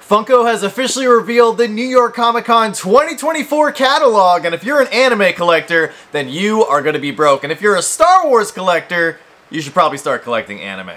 Funko has officially revealed the New York Comic Con 2024 catalog, and if you're an anime collector, then you are going to be broke. And if you're a Star Wars collector, you should probably start collecting anime.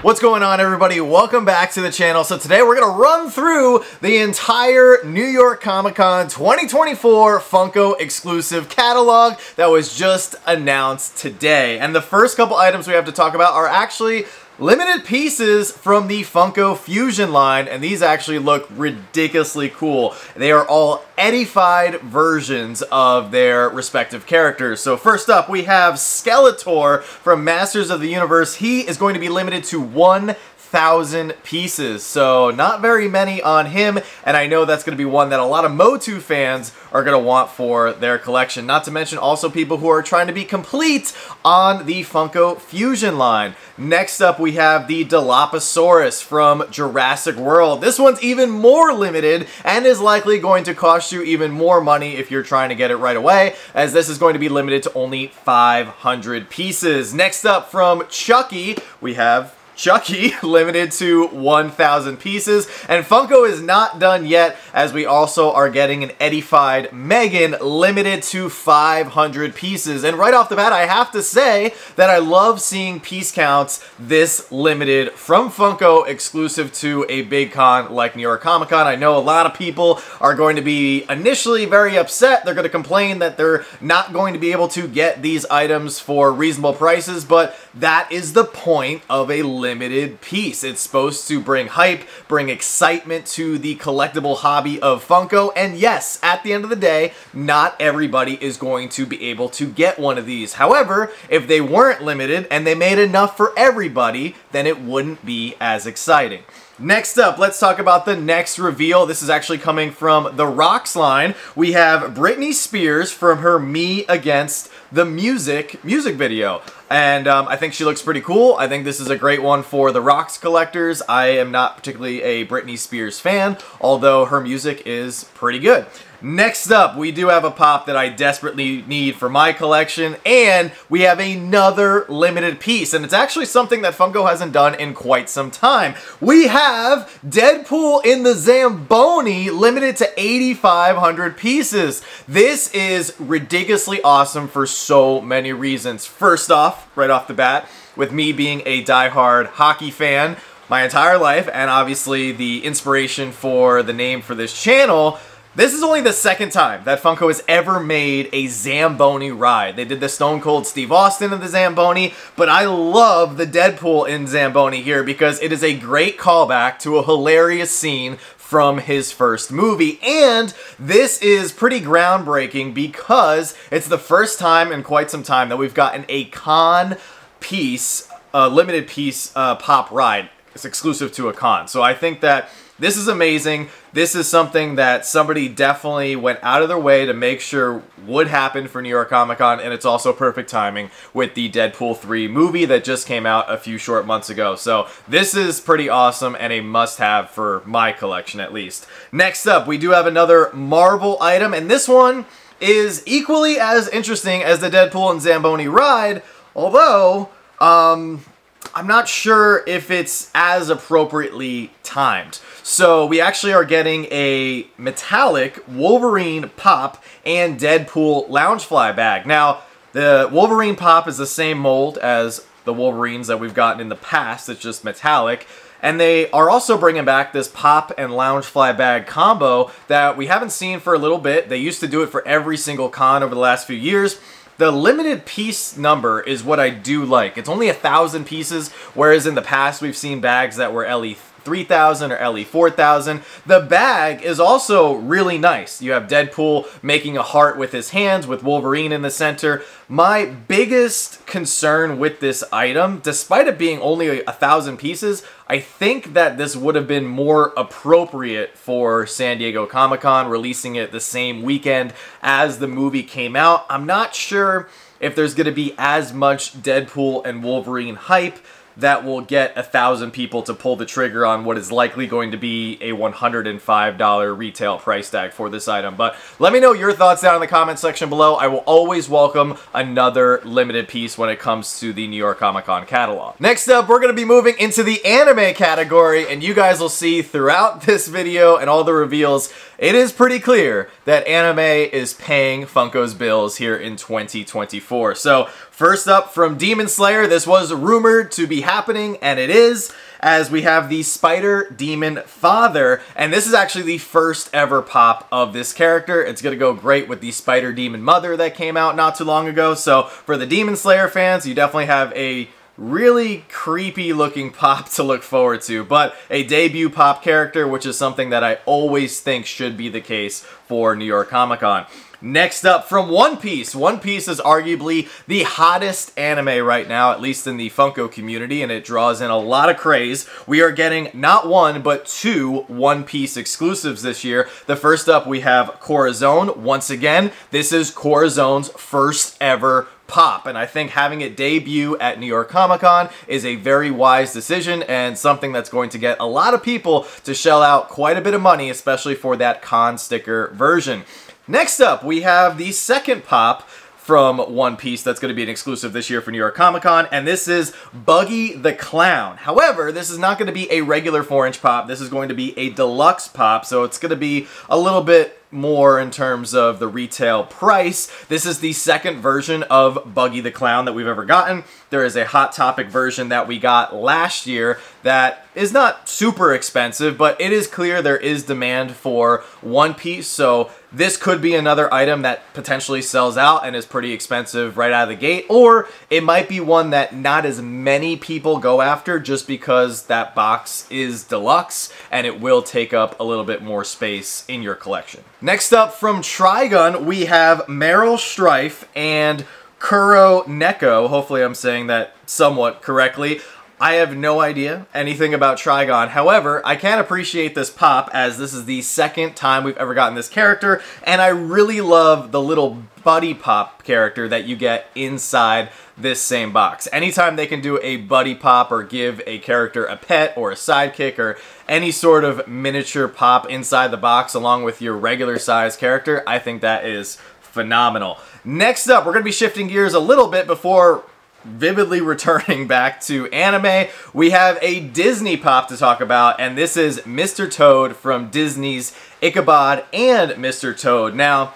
What's going on, everybody? Welcome back to the channel. So today we're going to run through the entire New York Comic Con 2024 Funko exclusive catalog that was just announced today. And the first couple items we have to talk about are actually limited pieces from the Funko Fusion line, and these actually look ridiculously cool. They are all edified versions of their respective characters. So first up, we have Skeletor from Masters of the Universe. He is going to be limited to 1,000 pieces, so not very many on him, and I know that's going to be one that a lot of Motu fans are going to want for their collection, not to mention also people who are trying to be complete on the Funko Fusion line. Next up, we have the Dilophosaurus from Jurassic World. This one's even more limited and is likely going to cost you even more money if you're trying to get it right away, as this is going to be limited to only 500 pieces. Next up, from Chucky, we have Chucky, limited to 1,000 pieces. And Funko is not done yet, as we also are getting an edified Megan, limited to 500 pieces. And right off the bat, I have to say that I love seeing piece counts this limited from Funko, exclusive to a big con like New York Comic Con. I know a lot of people are going to be initially very upset. They're going to complain that they're not going to be able to get these items for reasonable prices, but that is the point of a limited piece. It's supposed to bring hype, bring excitement to the collectible hobby of Funko, and yes, at the end of the day, not everybody is going to be able to get one of these. However, if they weren't limited and they made enough for everybody, then it wouldn't be as exciting. Next up, let's talk about the next reveal. This is actually coming from the Rocks line. We have Britney Spears from her Me Against the music video. And I think she looks pretty cool. I think this is a great one for the Rocks collectors. I am not particularly a Britney Spears fan, although her music is pretty good. Next up, we do have a pop that I desperately need for my collection, and we have another limited piece, and it's actually something that Funko hasn't done in quite some time. We have Deadpool in the Zamboni, limited to 8,500 pieces. This is ridiculously awesome for so many reasons. First off, right off the bat, with me being a diehard hockey fan my entire life, and obviously the inspiration for the name for this channel, this is only the second time that Funko has ever made a Zamboni ride. They did the Stone Cold Steve Austin in the Zamboni, but I love the Deadpool in Zamboni here because it is a great callback to a hilarious scene from his first movie, and this is pretty groundbreaking because it's the first time in quite some time that we've gotten a con piece, limited piece pop ride. It's exclusive to a con, so I think that this is amazing. This is something that somebody definitely went out of their way to make sure would happen for New York Comic Con, and it's also perfect timing with the Deadpool 3 movie that just came out a few short months ago. So this is pretty awesome and a must-have for my collection, at least. Next up, we do have another Marvel item, and this one is equally as interesting as the Deadpool and Zamboni ride, although I'm not sure if it's as appropriately timed. So we actually are getting a metallic Wolverine Pop and Deadpool Loungefly bag. Now, the Wolverine Pop is the same mold as the Wolverines that we've gotten in the past. It's just metallic. And they are also bringing back this Pop and Loungefly bag combo that we haven't seen for a little bit. They used to do it for every single con over the last few years. The limited piece number is what I do like. It's only 1,000 pieces, whereas in the past we've seen bags that were LE 3,000 or LE 4,000. The bag is also really nice. You have Deadpool making a heart with his hands with Wolverine in the center. My biggest concern with this item, despite it being only 1,000 pieces, I think that this would have been more appropriate for San Diego Comic-Con, releasing it the same weekend as the movie came out. I'm not sure if there's going to be as much Deadpool and Wolverine hype that will get 1,000 people to pull the trigger on what is likely going to be a $105 retail price tag for this item. But let me know your thoughts down in the comment section below. I will always welcome another limited piece when it comes to the New York Comic Con catalog. Next up, we're going to be moving into the anime category, and you guys will see throughout this video and all the reveals, it is pretty clear that anime is paying Funko's bills here in 2024. So first up, from Demon Slayer, this was rumored to be happening, and it is, as we have the Spider Demon Father, and this is actually the first ever pop of this character. It's going to go great with the Spider Demon Mother that came out not too long ago. So for the Demon Slayer fans, you definitely have a really creepy looking pop to look forward to, but a debut pop character, which is something that I always think should be the case for New York Comic Con. Next up, from One Piece. One Piece is arguably the hottest anime right now, at least in the Funko community, and it draws in a lot of craze. We are getting not one, but two One Piece exclusives this year. The first up, we have Corazon. Once again, this is Corazon's first ever pop, and I think having it debut at New York Comic Con is a very wise decision and something that's going to get a lot of people to shell out quite a bit of money, especially for that con sticker version. Next up, we have the second pop from One Piece that's going to be an exclusive this year for New York Comic Con, and this is Buggy the Clown. However, this is not going to be a regular 4-inch pop. This is going to be a deluxe pop, so it's going to be a little bit more in terms of the retail price. This is the second version of Buggy the Clown that we've ever gotten. There is a Hot Topic version that we got last year that is not super expensive, but it is clear there is demand for One Piece, so this could be another item that potentially sells out and is pretty expensive right out of the gate, or it might be one that not as many people go after just because that box is deluxe and it will take up a little bit more space in your collection. Next up, from Trigun, we have Meryl Streep and Kuro Neko. Hopefully I'm saying that somewhat correctly. I have no idea anything about Trigun. However, I can appreciate this pop as this is the second time we've ever gotten this character, and I really love the little buddy pop character that you get inside this same box. Anytime they can do a buddy pop or give a character a pet or a sidekick or any sort of miniature pop inside the box along with your regular size character, I think that is phenomenal. Next up, we're going to be shifting gears a little bit before vividly returning back to anime. We have a Disney pop to talk about, and this is Mr. Toad from Disney's Ichabod and Mr. Toad. Now,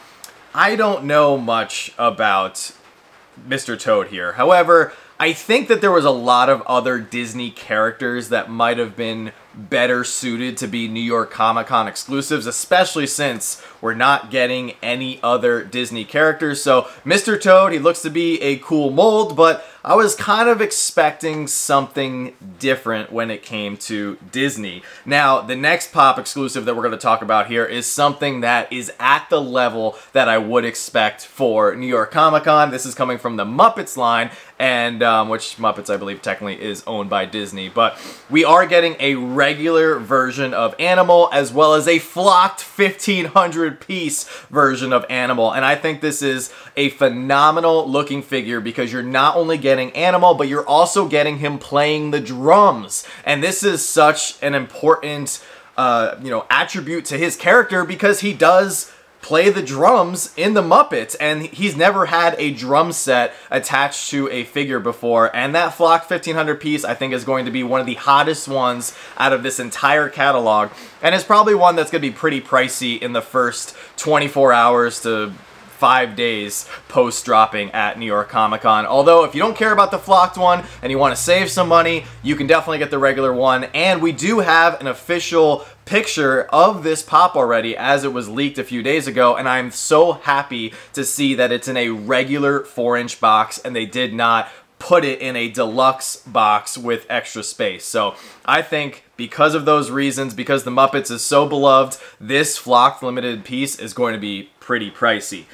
I don't know much about Mr. Toad here. However, I think that there was a lot of other Disney characters that might have been better suited to be New York Comic Con exclusives, especially since we're not getting any other Disney characters. So Mr. Toad, he looks to be a cool mold, but I was kind of expecting something different when it came to Disney. Now, the next pop exclusive that we're going to talk about here is something that is at the level that I would expect for New York Comic Con. This is coming from the Muppets line, and which Muppets I believe technically is owned by Disney, but we are getting a regular version of Animal as well as a flocked 1,500 piece version of Animal, and I think this is a phenomenal looking figure because you're not only getting Animal, but you're also getting him playing the drums, and this is such an important attribute to his character because he does play the drums in the Muppets, and he's never had a drum set attached to a figure before, and that flocked 1,500 piece I think is going to be one of the hottest ones out of this entire catalog, and it's probably one that's going to be pretty pricey in the first 24 hours to 5 days post-dropping at New York Comic Con. Although, if you don't care about the flocked one and you want to save some money, you can definitely get the regular one, and we do have an official picture of this pop already as it was leaked a few days ago, and I'm so happy to see that it's in a regular 4-inch box and they did not put it in a deluxe box with extra space. So I think because of those reasons, because the Muppets is so beloved, this flocked limited piece is going to be pretty pricey.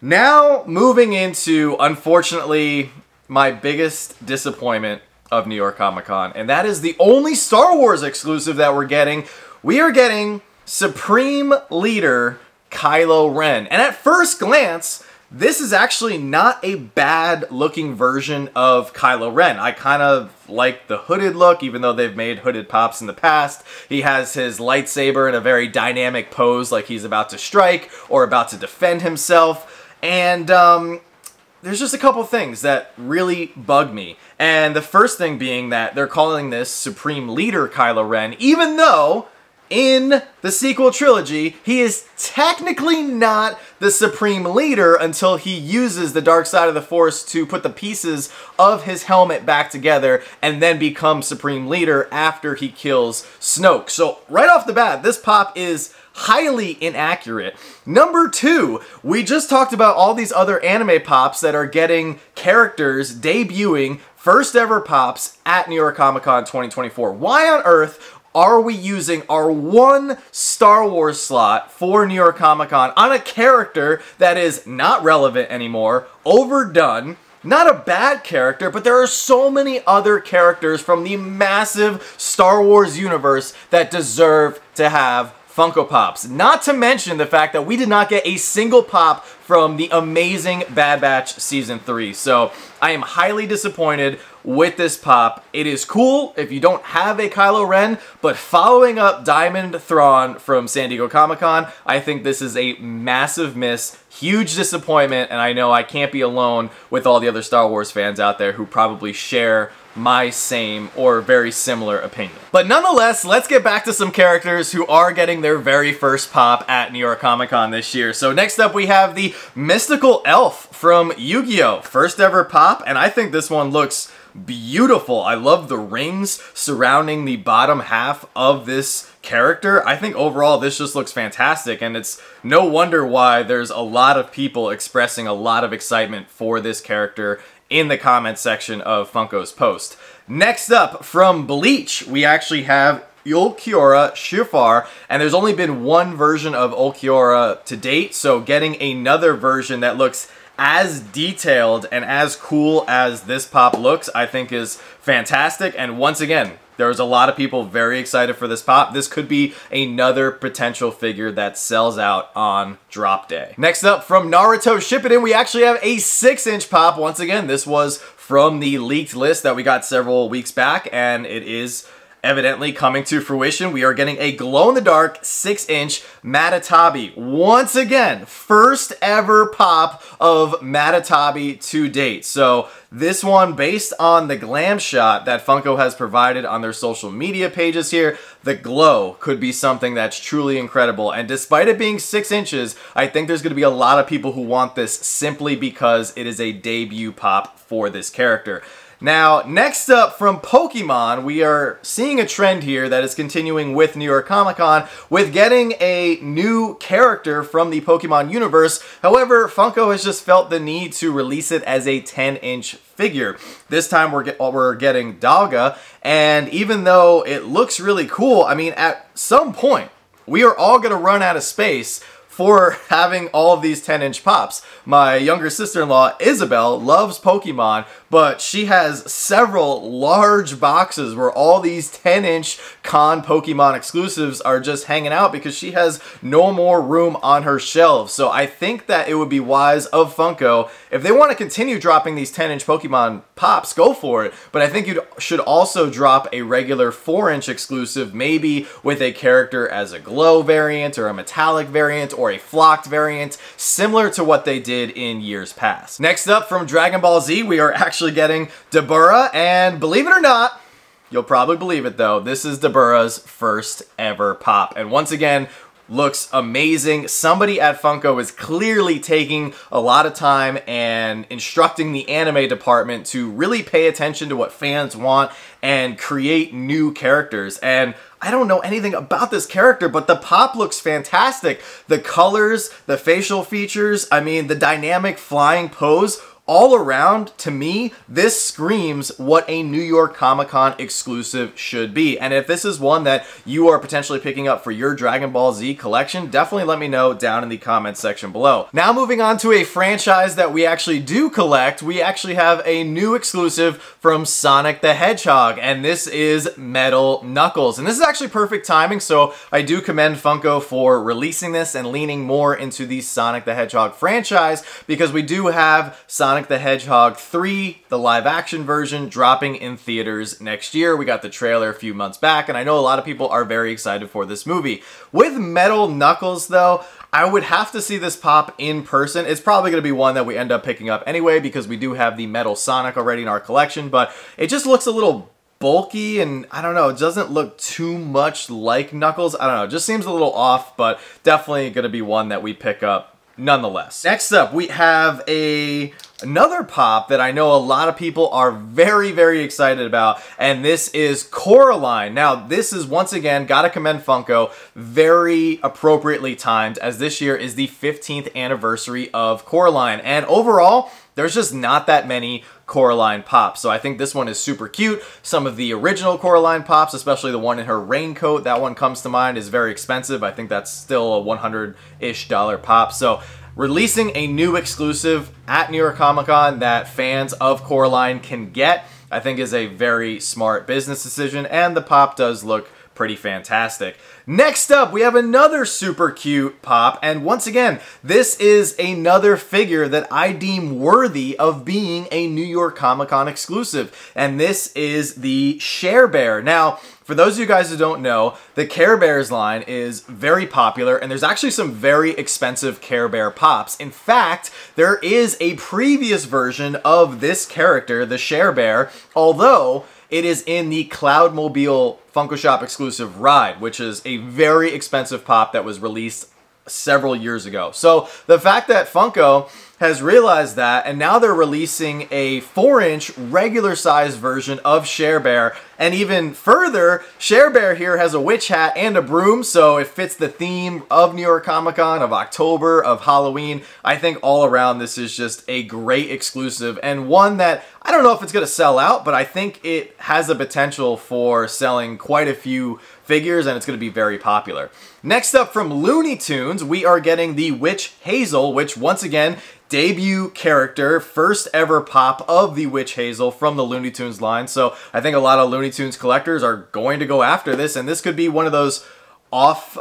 Now moving into, unfortunately, my biggest disappointment of New York Comic Con, and that is the only Star Wars exclusive that we're getting. We are getting Supreme Leader Kylo Ren. And at first glance, this is actually not a bad looking version of Kylo Ren. I kind of like the hooded look, even though they've made hooded pops in the past. He has his lightsaber in a very dynamic pose, like he's about to strike or about to defend himself. And there's just a couple things that really bug me. And the first thing being that they're calling this Supreme Leader Kylo Ren, even though in the sequel trilogy, he is technically not the Supreme Leader until he uses the dark side of the Force to put the pieces of his helmet back together and then becomes Supreme Leader after he kills Snoke. So right off the bat, this pop is highly inaccurate. Number two, we just talked about all these other anime pops that are getting characters debuting first ever pops at New York Comic Con 2024. Why on earth are we using our one Star Wars slot for New York Comic Con on a character that is not relevant anymore, overdone, not a bad character, but there are so many other characters from the massive Star Wars universe that deserve to have Funko Pops. Not to mention the fact that we did not get a single pop from the amazing Bad Batch Season 3. So I am highly disappointed with this pop. It is cool if you don't have a Kylo Ren, but following up Diamond Thrawn from San Diego Comic-Con, I think this is a massive miss, huge disappointment, and I know I can't be alone with all the other Star Wars fans out there who probably share my same or very similar opinion. But nonetheless, let's get back to some characters who are getting their very first pop at New York Comic Con this year. So next up we have the Mystical Elf from Yu-Gi-Oh! First ever pop, and I think this one looks beautiful. I love the rings surrounding the bottom half of this character. I think overall this just looks fantastic, and it's no wonder why there's a lot of people expressing a lot of excitement for this character in the comment section of Funko's post. Next up, from Bleach, we actually have Ulquiorra Shifar, and there's only been one version of Ulquiorra to date, so getting another version that looks as detailed and as cool as this pop looks, I think is fantastic. And once again, there's a lot of people very excited for this pop. This could be another potential figure that sells out on drop day. Next up, from Naruto Shippuden, we actually have a 6-inch pop. Once again, this was from the leaked list that we got several weeks back, and it is evidently coming to fruition. We are getting a glow-in-the-dark 6-inch Matatabi. Once again, first ever pop of Matatabi to date. So this one, based on the glam shot that Funko has provided on their social media pages here, the glow could be something that's truly incredible. And despite it being 6 inches, I think there's going to be a lot of people who want this simply because it is a debut pop for this character. Now, next up, from Pokemon, we are seeing a trend here that is continuing with New York Comic Con with getting a new character from the Pokemon universe. However, Funko has just felt the need to release it as a 10-inch figure. This time we're getting Dalga, and even though it looks really cool, I mean, at some point, we are all going to run out of space for having all of these 10-inch pops. My younger sister-in-law, Isabel, loves Pokemon, but she has several large boxes where all these 10-inch con Pokemon exclusives are just hanging out because she has no more room on her shelves. So I think that it would be wise of Funko, if they want to continue dropping these 10-inch Pokemon pops, go for it. But I think you should also drop a regular 4-inch exclusive, maybe with a character as a glow variant or a metallic variant or a flocked variant, similar to what they did in years past. Next up, from Dragon Ball Z, we are actually getting Dabura, and believe it or not, you'll probably believe it though, this is Dabura's first ever pop. And once again, looks amazing. Somebody at Funko is clearly taking a lot of time and instructing the anime department to really pay attention to what fans want and create new characters. And I don't know anything about this character, but the pop looks fantastic. The colors, the facial features, I mean, the dynamic flying pose, all around, to me, this screams what a New York Comic Con exclusive should be. And if this is one that you are potentially picking up for your Dragon Ball Z collection, definitely let me know down in the comments section below. Now moving on to a franchise that we actually do collect, we actually have a new exclusive from Sonic the Hedgehog, and this is Metal Knuckles. And this is actually perfect timing, so I do commend Funko for releasing this and leaning more into the Sonic the Hedgehog franchise, because we do have Sonic the Hedgehog 3, the live action version, dropping in theaters next year. We got the trailer a few months back, and I know a lot of people are very excited for this movie. With Metal Knuckles though, I would have to see this pop in person. It's probably going to be one that we end up picking up anyway, because we do have the Metal Sonic already in our collection, but it just looks a little bulky, and I don't know, it doesn't look too much like Knuckles. I don't know, it just seems a little off, but definitely going to be one that we pick up nonetheless. Next up, we have another pop that I know a lot of people are very, very excited about, and this is Coraline. Now, this is, once again, gotta commend Funko, very appropriately timed, as this year is the 15th anniversary of Coraline, and overall, there's just not that many Coraline pops. So I think this one is super cute. Some of the original Coraline pops, especially the one in her raincoat, that one comes to mind, is very expensive. I think that's still a $100-ish pop. So releasing a new exclusive at New York Comic Con that fans of Coraline can get, I think is a very smart business decision, and the pop does look pretty fantastic. Next up, we have another super cute pop, and once again, this is another figure that I deem worthy of being a New York Comic Con exclusive, and this is the Share Bear. Now, for those of you guys who don't know, the Care Bears line is very popular, and there's actually some very expensive Care Bear pops. In fact, there is a previous version of this character, the Share Bear, although it is in the Cloudmobile Funko Shop exclusive ride, which is a very expensive pop that was released several years ago. So the fact that Funko has realized that, and now they're releasing a 4-inch regular size version of Share Bear, and even further, Share Bear here has a witch hat and a broom, so it fits the theme of New York Comic Con, of October, of Halloween. I think all around this is just a great exclusive, and one that I don't know if it's going to sell out, but I think it has the potential for selling quite a few figures, and it's going to be very popular. Next up, from Looney Tunes, we are getting the Witch Hazel, which once again, debut character, first ever pop of the Witch Hazel from the Looney Tunes line. So I think a lot of Looney Tunes collectors are going to go after this, and this could be one of those off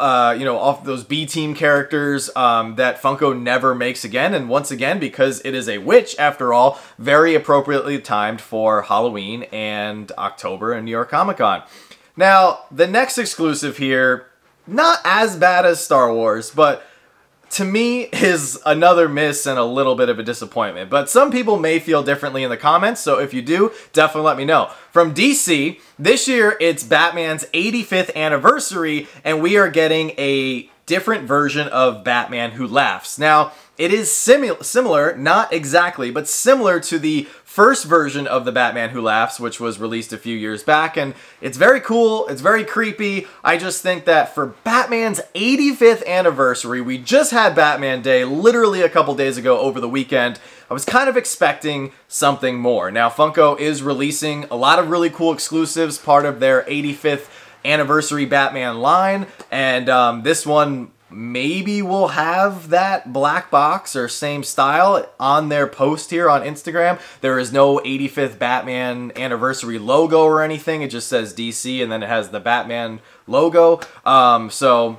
those B-team characters that Funko never makes again. And once again, because it is a witch, after all, very appropriately timed for Halloween and October and New York Comic Con. Now, the next exclusive here, not as bad as Star Wars, but to me is another miss and a little bit of a disappointment. But some people may feel differently in the comments, so if you do, definitely let me know. From DC, this year it's Batman's 85th anniversary, and we are getting a different version of Batman Who Laughs. Now, it is similar, not exactly, but similar to the first version of the Batman Who Laughs, which was released a few years back, and it's very cool, it's very creepy. I just think that for Batman's 85th anniversary, we just had Batman Day literally a couple days ago over the weekend. I was kind of expecting something more. Now, Funko is releasing a lot of really cool exclusives, part of their 85th anniversary Batman line, and this one maybe will have that black box or same style on their post here on Instagram. There is no 85th Batman anniversary logo or anything. It just says DC, and then it has the Batman logo. So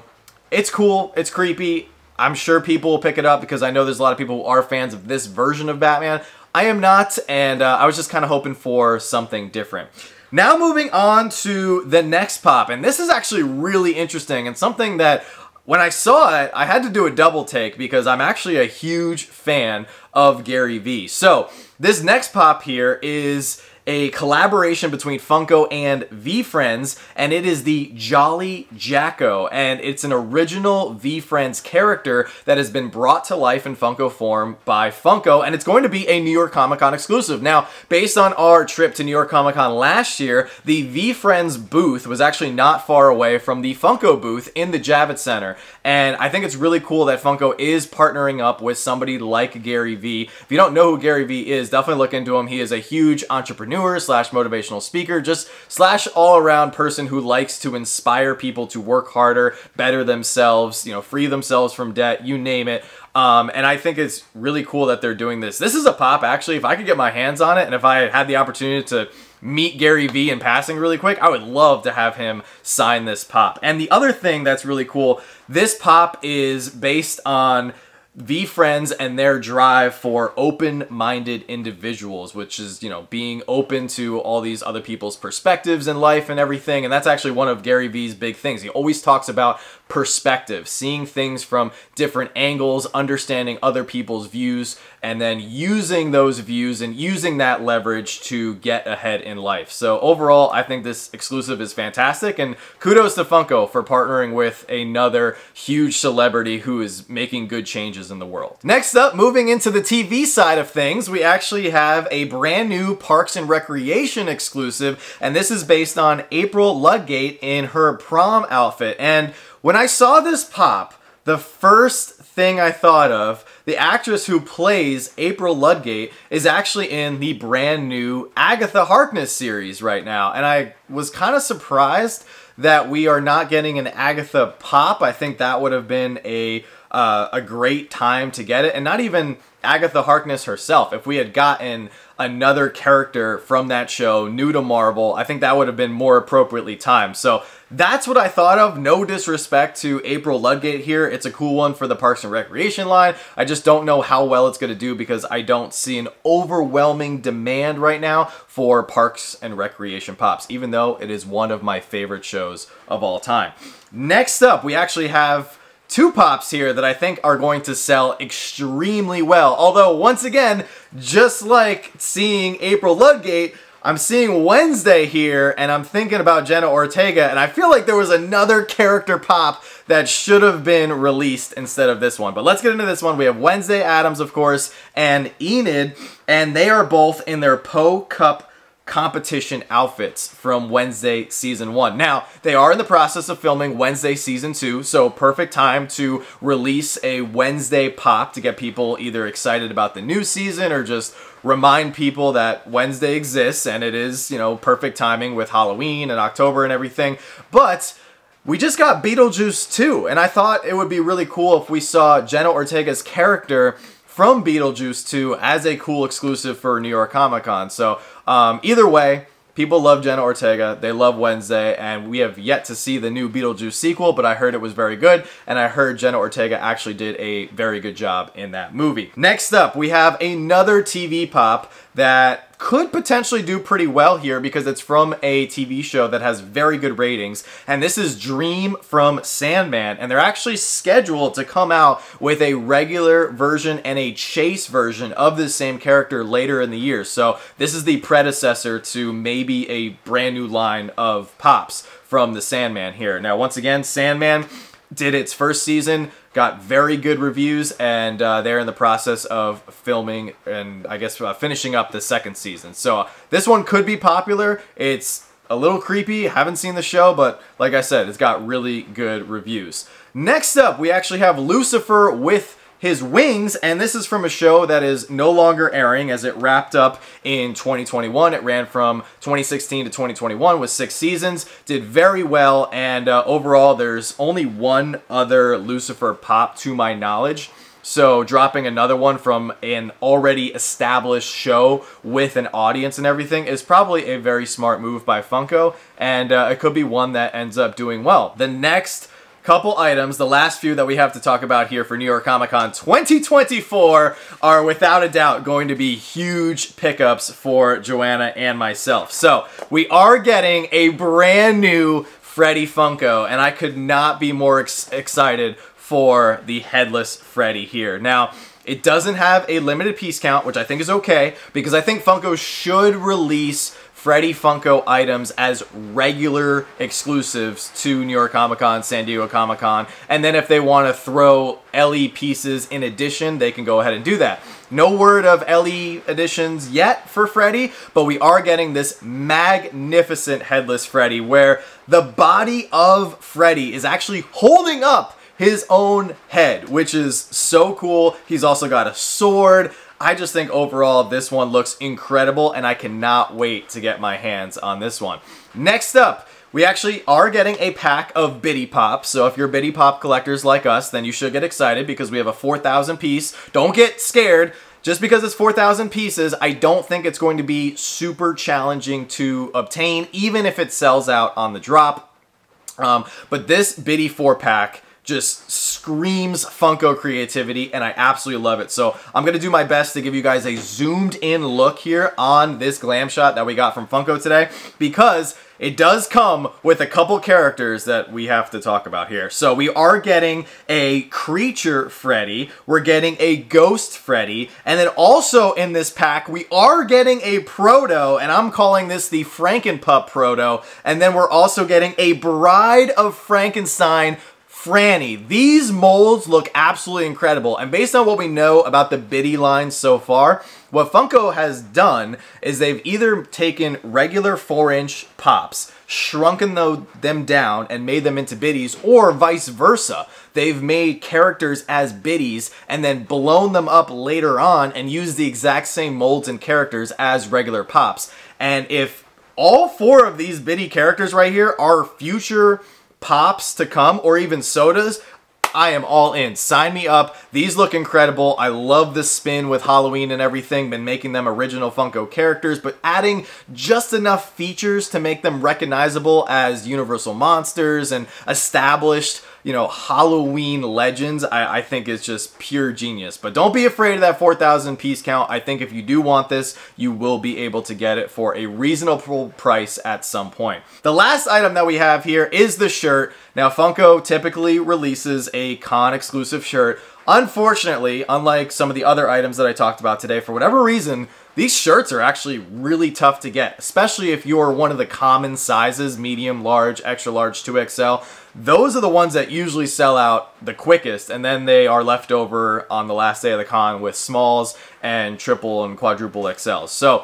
it's cool, it's creepy. I'm sure people will pick it up because I know there's a lot of people who are fans of this version of Batman. I am not, and I was just kind of hoping for something different. Now moving on to the next pop, and this is actually really interesting and something that when I saw it, I had to do a double take because I'm actually a huge fan of Gary Vee. So this next pop here is a collaboration between Funko and V-Friends, and it is the Jolly Jacko, and it's an original V-Friends character that has been brought to life in Funko form by Funko, and it's going to be a New York Comic Con exclusive. Now, based on our trip to New York Comic Con last year, the V-Friends booth was actually not far away from the Funko booth in the Javits Center, and I think it's really cool that Funko is partnering up with somebody like Gary Vee. If you don't know who Gary Vee is, definitely look into him. He is a huge entrepreneur slash motivational speaker, just slash all-around person who likes to inspire people to work harder, better themselves, you know, free themselves from debt, you name it. And I think it's really cool that they're doing this. This is a pop, actually. If I could get my hands on it, and if I had the opportunity to meet Gary Vee in passing really quick, I would love to have him sign this pop. And the other thing that's really cool, this pop is based on V-Friends and their drive for open-minded individuals, which is, you know, being open to all these other people's perspectives in life and everything. And that's actually one of Gary Vee's big things. He always talks about perspective, seeing things from different angles, understanding other people's views, and then using those views and using that leverage to get ahead in life. So overall, I think this exclusive is fantastic, and kudos to Funko for partnering with another huge celebrity who is making good changes in the world. Next up, moving into the TV side of things, we actually have a brand new Parks and Recreation exclusive, and this is based on April Ludgate in her prom outfit. And when I saw this pop, the first thing I thought of, the actress who plays April Ludgate is actually in the brand new Agatha Harkness series right now. And I was kind of surprised that we are not getting an Agatha pop. I think that would have been a great time to get it. And not even Agatha Harkness herself. If we had gotten another character from that show, new to Marvel, I think that would have been more appropriately timed. So that's what I thought of. No disrespect to April Ludgate here. It's a cool one for the Parks and Recreation line. I just don't know how well it's going to do because I don't see an overwhelming demand right now for Parks and Recreation pops, even though it is one of my favorite shows of all time. Next up, we actually have two pops here that I think are going to sell extremely well. Although, once again, just like seeing April Ludgate, I'm seeing Wednesday here, and I'm thinking about Jenna Ortega, and I feel like there was another character pop that should have been released instead of this one. But let's get into this one. We have Wednesday Addams, of course, and Enid, and they are both in their Poe Cup competition outfits from Wednesday Season 1. Now, they are in the process of filming Wednesday Season 2, so perfect time to release a Wednesday pop to get people either excited about the new season or just remind people that Wednesday exists, and it is, you know, perfect timing with Halloween and October and everything. But we just got Beetlejuice 2, and I thought it would be really cool if we saw Jenna Ortega's character from Beetlejuice 2 as a cool exclusive for New York Comic Con. So either way, people love Jenna Ortega, they love Wednesday, and we have yet to see the new Beetlejuice sequel, but I heard it was very good, and I heard Jenna Ortega actually did a very good job in that movie. Next up, we have another TV pop that could potentially do pretty well here because it's from a TV show that has very good ratings, and this is Dream from Sandman, and they're actually scheduled to come out with a regular version and a chase version of the same character later in the year. So this is the predecessor to maybe a brand new line of pops from the Sandman here. Now, once again, Sandman did its first season, got very good reviews, and they're in the process of filming and I guess finishing up the second season. So this one could be popular. It's a little creepy. Haven't seen the show, but like I said, it's got really good reviews. Next up, we actually have Lucifer with his wings, and this is from a show that is no longer airing as it wrapped up in 2021. It ran from 2016 to 2021 with 6 seasons, did very well, and overall there's only one other Lucifer pop to my knowledge. So dropping another one from an already established show with an audience and everything is probably a very smart move by Funko, and it could be one that ends up doing well. The next couple items, the last few that we have to talk about here for New York Comic Con 2024, are without a doubt going to be huge pickups for Joanna and myself. So we are getting a brand new Freddy Funko, and I could not be more excited for the Headless Freddy here. Now, It doesn't have a limited piece count, which I think is okay, because I think Funko should release Freddy Funko items as regular exclusives to New York Comic Con, San Diego Comic Con, and then if they want to throw LE pieces in addition, they can go ahead and do that. No word of LE editions yet for Freddy, but we are getting this magnificent headless Freddy where the body of Freddy is actually holding up his own head, which is so cool. He's also got a sword. I just think overall this one looks incredible, and I cannot wait to get my hands on this one. Next up, we actually are getting a pack of Biddy Pop. So if you're Biddy Pop collectors like us, then you should get excited because we have a 4,000 piece. Don't get scared. Just because it's 4,000 pieces, I don't think it's going to be super challenging to obtain, even if it sells out on the drop. But this Biddy 4-pack just screams Funko creativity, and I absolutely love it. So I'm going to do my best to give you guys a zoomed in look here on this glam shot that we got from Funko today, because it does come with a couple characters that we have to talk about here. So we are getting a creature Freddy, we're getting a ghost Freddy, and then also in this pack we are getting a proto, and I'm calling this the Frankenpup proto, and then we're also getting a Bride of Frankenstein Franny. These molds look absolutely incredible, and based on what we know about the Biddy line so far, what Funko has done is they've either taken regular 4-inch pops, shrunken them down and made them into biddies, or vice versa. They've made characters as biddies and then blown them up later on and used the exact same molds and characters as regular pops. And if all 4 of these biddy characters right here are future pops to come, or even sodas, I am all in. Sign me up. These look incredible. I love the spin with Halloween and everything, been making them original Funko characters, but adding just enough features to make them recognizable as Universal monsters and established, you know, Halloween legends, I think is just pure genius. But don't be afraid of that 4,000 piece count. I think if you do want this, you will be able to get it for a reasonable price at some point. The last item that we have here is the shirt. Now, Funko typically releases a con exclusive shirt. Unfortunately, unlike some of the other items that I talked about today, for whatever reason, these shirts are actually really tough to get, especially if you're one of the common sizes, medium, large, extra large, 2XL. Those are the ones that usually sell out the quickest, and then they are left over on the last day of the con with smalls and triple and quadruple XLs. So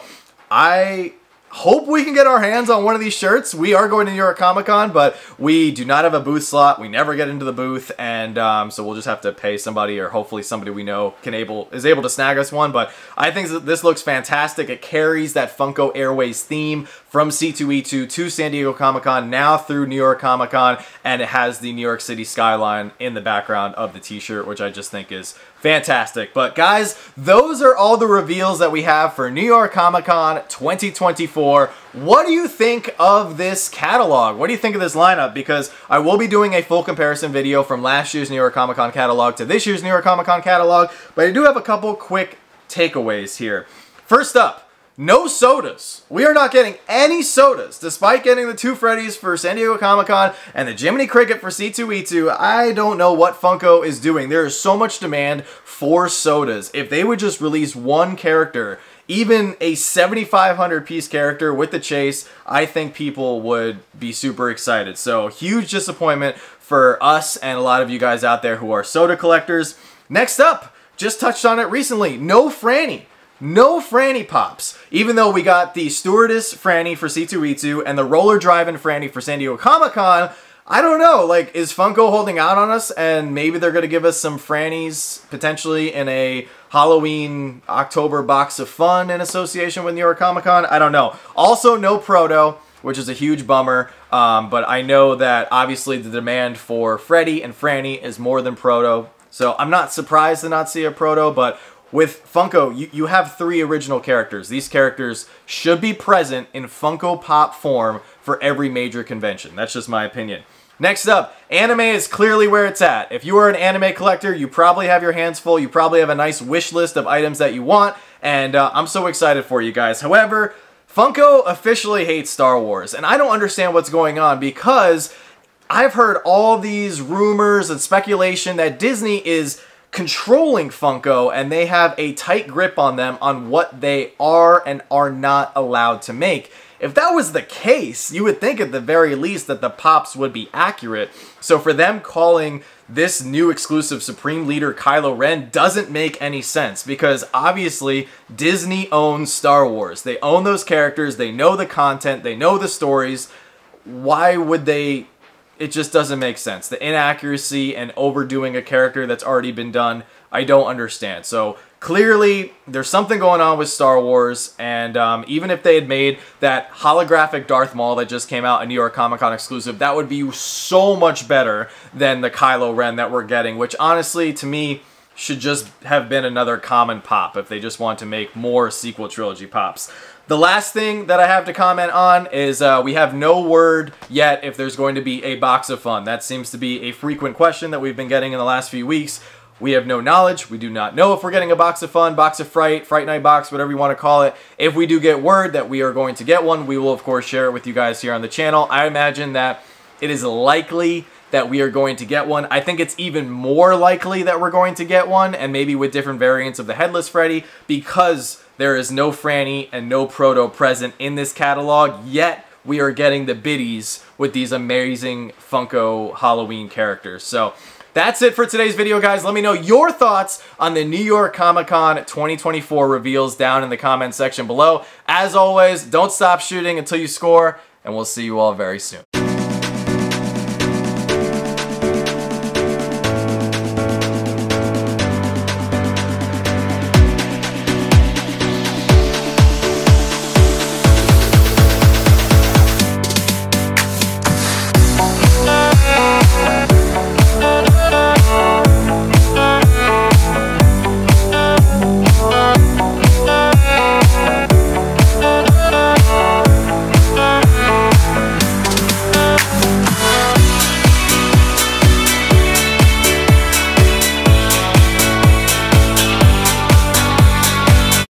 I hope we can get our hands on one of these shirts. We are going to New York Comic Con, but we do not have a booth slot. We never get into the booth, and so we'll just have to pay somebody, or hopefully somebody we know is able to snag us one. But I think this looks fantastic. It carries that Funko Airways theme from C2E2 to San Diego Comic Con, now through New York Comic Con, and it has the New York City skyline in the background of the t-shirt, which I just think is fantastic. But guys, those are all the reveals that we have for New York Comic Con 2024. What do you think of this catalog? What do you think of this lineup? Because I will be doing a full comparison video from last year's New York Comic Con catalog to this year's New York Comic Con catalog, but I do have a couple quick takeaways here. First up, no sodas. We are not getting any sodas, despite getting the 2 Freddys for San Diego Comic Con and the Jiminy Cricket for C2E2. I don't know what Funko is doing. There is so much demand for sodas. If they would just release one character, even a 7,500 piece character with the chase, I think people would be super excited. So huge disappointment for us and a lot of you guys out there who are soda collectors. Next up, just touched on it recently, no Franny. No Franny Pops. Even though we got the Stewardess Franny for C2E2 and the Roller Driving Franny for San Diego Comic Con, I don't know, like, is Funko holding out on us, and maybe they're going to give us some Frannies potentially in a Halloween October box of fun in association with New York Comic Con? I don't know. Also, no Proto, which is a huge bummer, but I know that obviously the demand for Freddy and Franny is more than Proto, so I'm not surprised to not see a Proto, but with Funko, you have 3 original characters. These characters should be present in Funko Pop form for every major convention. That's just my opinion. Next up, anime is clearly where it's at. If you are an anime collector, you probably have your hands full. You probably have a nice wish list of items that you want, and I'm so excited for you guys. However, Funko officially hates Star Wars, and I don't understand what's going on, because I've heard all these rumors and speculation that Disney is controlling Funko, and they have a tight grip on them on what they are and are not allowed to make. If that was the case, you would think at the very least that the pops would be accurate. So for them calling this new exclusive Supreme Leader Kylo Ren doesn't make any sense, because obviously Disney owns Star Wars. They own those characters, they know the content, they know the stories. Why would they? It just doesn't make sense. The inaccuracy and overdoing a character that's already been done, I don't understand. So clearly, there's something going on with Star Wars, and even if they had made that holographic Darth Maul that just came out, a New York Comic Con exclusive, that would be so much better than the Kylo Ren that we're getting, which honestly, to me, should just have been another common pop if they just want to make more sequel trilogy pops. The last thing that I have to comment on is we have no word yet if there's going to be a box of fun. That seems to be a frequent question that we've been getting in the last few weeks. We have no knowledge. We do not know if we're getting a box of fun, box of fright, Fright Night box, whatever you want to call it. If we do get word that we are going to get one, we will of course share it with you guys here on the channel. I imagine that it is likely that we are going to get one. I think it's even more likely that we're going to get one, and maybe with different variants of the Headless Freddy, because there is no Franny and no Proto present in this catalog, yet we are getting the biddies with these amazing Funko Halloween characters. So that's it for today's video, guys. Let me know your thoughts on the New York Comic Con 2024 reveals down in the comment section below. As always, don't stop shooting until you score, and we'll see you all very soon.